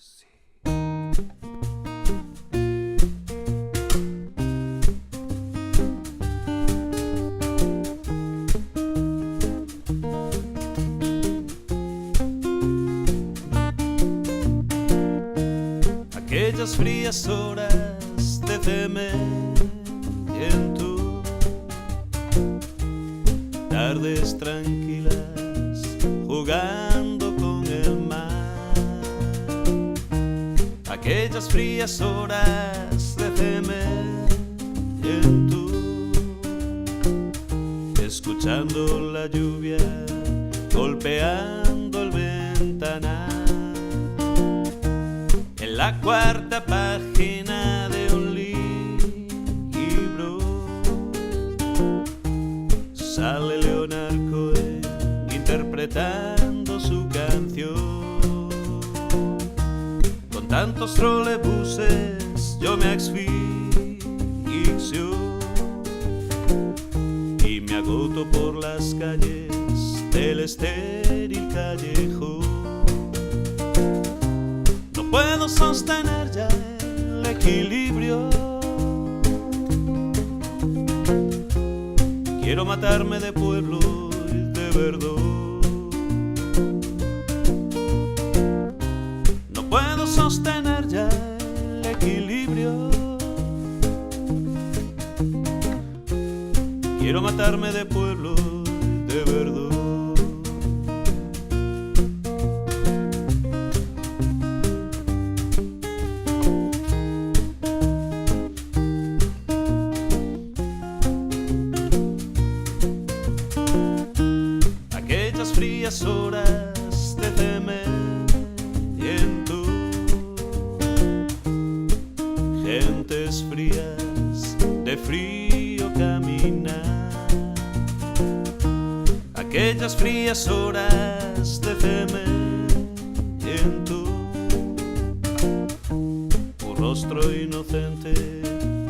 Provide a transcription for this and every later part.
Sí. Aquellas frías horas de cemento, tardes tranquilas jugando con el mar. Aquellas frías horas de cemento, escuchando la lluvia golpeando el ventanal. En la cuarta página de un libro sale Leonard Cohen interpretando su canción. Con tantos trolebuses yo me asfixio y me agoto por las calles del estéril callejón. No puedo sostener ya el equilibrio. Quiero matarme de pueblo y de verdad. No puedo sostener ya el equilibrio. Quiero matarme de pueblo y de verdad. Frías horas de cemento, gentes frías de frío caminar. Aquellas frías horas de cemento, un rostro inocente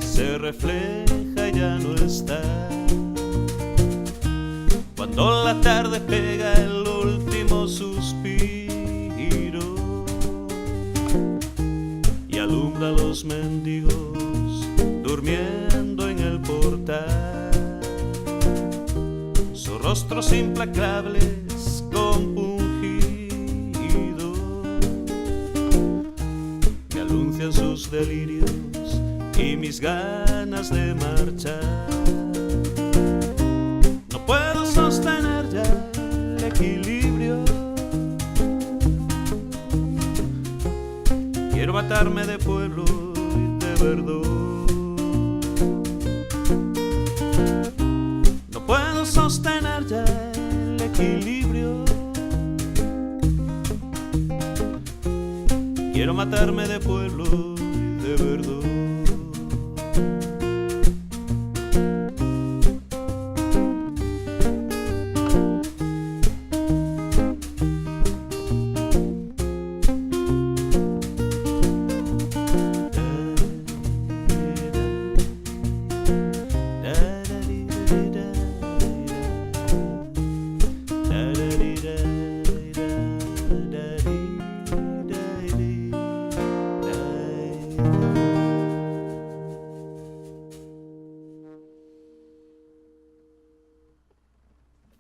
se refleja y ya no está. Cuando la tarde pega el último suspiro y alumbra a los mendigos durmiendo en el portal, sus rostros implacables compungidos me anuncian sus delirios y mis ganas de marchar. No puedo sostener ya el equilibrio. Quiero matarme de pueblo y de verdad. No puedo sostener ya el equilibrio. Quiero matarme de pueblo